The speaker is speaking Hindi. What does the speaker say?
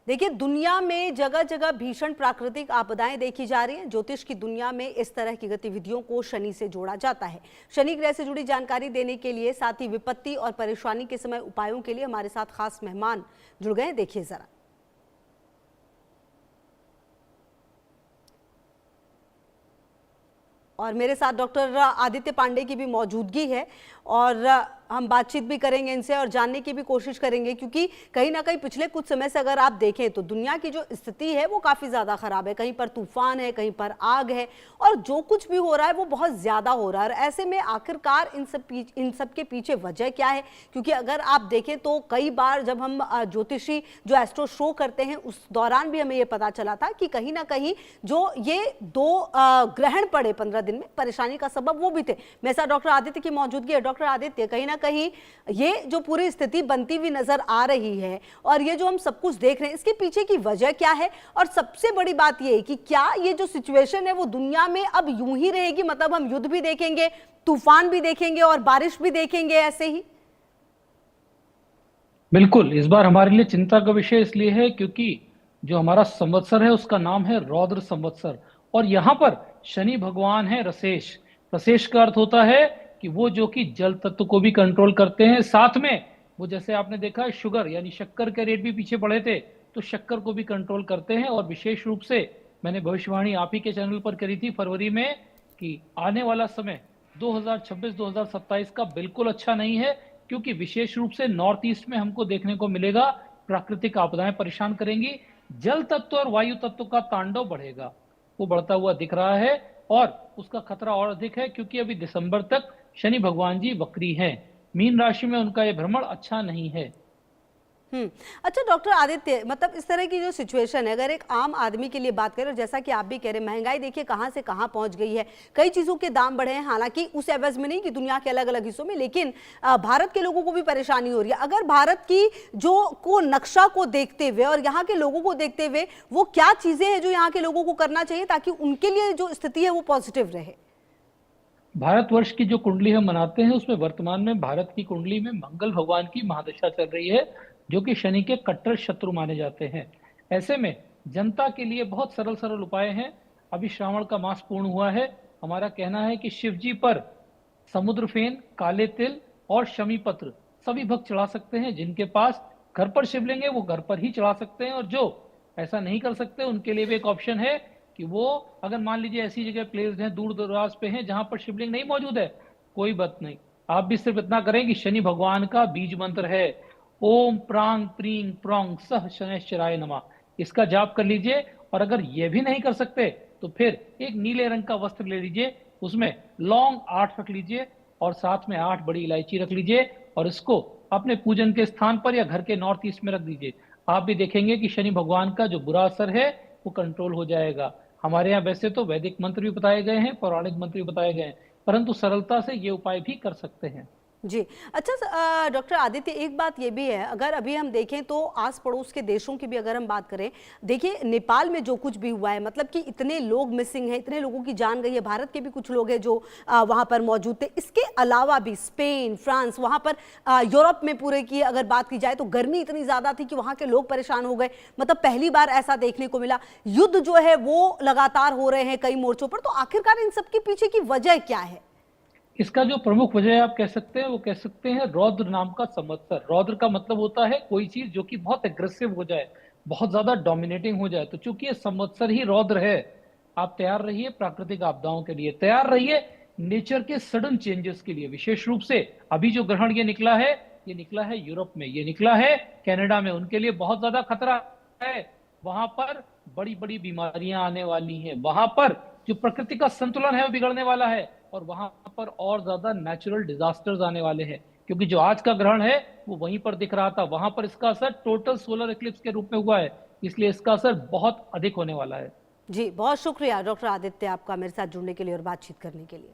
देखिए, दुनिया में जगह जगह भीषण प्राकृतिक आपदाएं देखी जा रही हैं। ज्योतिष की दुनिया में इस तरह की गतिविधियों को शनि से जोड़ा जाता है। शनि ग्रह से जुड़ी जानकारी देने के लिए, साथ ही विपत्ति और परेशानी के समय उपायों के लिए हमारे साथ खास मेहमान जुड़ गए हैं। देखिए जरा। और मेरे साथ डॉक्टर आदित्य पांडे की भी मौजूदगी है और हम बातचीत भी करेंगे इनसे और जानने की भी कोशिश करेंगे, क्योंकि कहीं ना कहीं पिछले कुछ समय से अगर आप देखें तो दुनिया की जो स्थिति है वो काफ़ी ज़्यादा ख़राब है। कहीं पर तूफान है, कहीं पर आग है और जो कुछ भी हो रहा है वो बहुत ज़्यादा हो रहा है। और ऐसे में आखिरकार इन सब के पीछे वजह क्या है? क्योंकि अगर आप देखें तो कई बार जब हम ज्योतिषी जो एस्ट्रो शो करते हैं उस दौरान भी हमें ये पता चला था कि कहीं ना कहीं जो ये दो ग्रहण पड़े 15 दिन में, परेशानी का सबब वो भी थे। मेरे साथ डॉक्टर आदित्य की मौजूदगी है। डॉक्टर आदित्य, कहीं ना कहीं ये जो पूरी स्थिति बनती हुई नजर आ रही है और ये जो हम सब कुछ देख रहे हैं, इसके पीछे की वजह क्या है? और सबसे बड़ी बात ये है कि क्या ये जो सिचुएशन है वो दुनिया में अब यूं ही रहेगी? मतलब हम युद्ध भी देखेंगे, तूफान भी देखेंगे और बारिश भी देखेंगे ऐसे ही? बिल्कुल, इस बार हमारे लिए चिंता का विषय इसलिए है क्योंकि जो हमारा संवत्सर है उसका नाम है रौद्र संवत्सर। और यहाँ पर शनि भगवान है रसेश। रसेश का अर्थ होता है कि वो जो कि जल तत्व को भी कंट्रोल करते हैं, साथ में वो, जैसे आपने देखा है, शुगर यानी शक्कर के रेट भी पीछे बढ़े थे, तो शक्कर को भी कंट्रोल करते हैं। और विशेष रूप से मैंने भविष्यवाणी आप ही के चैनल पर करी थी फरवरी में कि आने वाला समय 2026-2027 का बिल्कुल अच्छा नहीं है, क्योंकि विशेष रूप से नॉर्थ ईस्ट में हमको देखने को मिलेगा प्राकृतिक आपदाएं परेशान करेंगी। जल तत्व और वायु तत्व का तांडव बढ़ेगा, वो बढ़ता हुआ दिख रहा है और उसका खतरा और अधिक है क्योंकि अभी दिसंबर तक शनि भगवान जी वक्री हैं। मीन राशि में उनका यह भ्रमण अच्छा नहीं है। अच्छा डॉक्टर आदित्य, मतलब इस तरह की जो सिचुएशन है, अगर एक आम आदमी के लिए बात करें, जैसा कि आप भी कह रहे हैं, महंगाई देखिए कहाँ से कहाँ पहुंच गई है। कई चीज़ों के दाम बढ़े हैं, हालांकि उस एवज में नहीं कि दुनिया के अलग अलग हिस्सों में, लेकिन भारत के लोगों को भी परेशानी हो रही है। अगर भारत की जो नक्शा को देखते हुए और यहाँ के लोगों को देखते हुए वो क्या चीज़ें हैं जो यहाँ के लोगों को करना चाहिए ताकि उनके लिए जो स्थिति है वो पॉजिटिव रहे? भारतवर्ष की जो कुंडली हम मनाते हैं उसमें वर्तमान में भारत की कुंडली में मंगल भगवान की महादशा चल रही है, जो कि शनि के कट्टर शत्रु माने जाते हैं। ऐसे में जनता के लिए बहुत सरल सरल उपाय हैं। अभी श्रावण का मास पूर्ण हुआ है। हमारा कहना है कि शिव जी पर समुद्र फेन, काले तिल और शमी पत्र सभी भक्त चढ़ा सकते हैं। जिनके पास घर पर शिवलिंग है वो घर पर ही चढ़ा सकते हैं, और जो ऐसा नहीं कर सकते उनके लिए भी एक ऑप्शन है कि वो, अगर मान लीजिए ऐसी जगह प्लेस हैं, दूर दराज पे हैं जहां पर शिवलिंग नहीं मौजूद है, कोई बात नहीं, आप भी सिर्फ इतना करें कि शनि भगवान का बीज मंत्र है ओम प्रांग प्रींग प्रोंग सह शनैश्चराय नमः, इसका जाप कर लीजिए। और अगर ये भी नहीं कर सकते तो फिर एक नीले रंग का वस्त्र ले लीजिए, उसमें लौंग 8 रख लीजिए और साथ में 8 बड़ी इलायची रख लीजिए और इसको अपने पूजन के स्थान पर या घर के नॉर्थ ईस्ट में रख दीजिए। आप भी देखेंगे कि शनि भगवान का जो बुरा असर है वो कंट्रोल हो जाएगा। हमारे यहाँ वैसे तो वैदिक मंत्र भी बताए गए हैं, पौराणिक मंत्र भी बताए गए हैं, परंतु सरलता से ये उपाय भी कर सकते हैं। जी। अच्छा डॉक्टर आदित्य, एक बात ये भी है, अगर अभी हम देखें तो आस पड़ोस के देशों की भी अगर हम बात करें, देखिए नेपाल में जो कुछ भी हुआ है, मतलब कि इतने लोग मिसिंग हैं, इतने लोगों की जान गई है। भारत के भी कुछ लोग हैं जो वहाँ पर मौजूद थे। इसके अलावा भी स्पेन, फ्रांस, वहाँ पर यूरोप में पूरे की अगर बात की जाए तो गर्मी इतनी ज़्यादा थी कि वहाँ के लोग परेशान हो गए। मतलब पहली बार ऐसा देखने को मिला। युद्ध जो है वो लगातार हो रहे हैं कई मोर्चों पर। तो आखिरकार इन सब के पीछे की वजह क्या है? इसका जो प्रमुख वजह आप कह सकते हैं वो कह सकते हैं रौद्र नाम का संवत्सर। रौद्र का मतलब होता है कोई चीज जो कि बहुत एग्रेसिव हो जाए, बहुत ज्यादा डोमिनेटिंग हो जाए। तो चूंकि ये संवत्सर ही रौद्र है, आप तैयार रहिए प्राकृतिक आपदाओं के लिए, तैयार रहिए नेचर के सडन चेंजेस के लिए। विशेष रूप से अभी जो ग्रहण ये निकला है, ये निकला है यूरोप में, ये निकला है कनाडा में, उनके लिए बहुत ज्यादा खतरा है। वहां पर बड़ी बड़ी बीमारियां आने वाली हैं, वहां पर जो प्रकृति का संतुलन है वो बिगड़ने वाला है, और वहां पर और ज्यादा नेचुरल डिजास्टर्स आने वाले हैं। क्योंकि जो आज का ग्रहण है वो वहीं पर दिख रहा था, वहां पर इसका असर टोटल सोलर इक्लिप्स के रूप में हुआ है, इसलिए इसका असर बहुत अधिक होने वाला है। जी, बहुत शुक्रिया डॉक्टर आदित्य आपका मेरे साथ जुड़ने के लिए और बातचीत करने के लिए।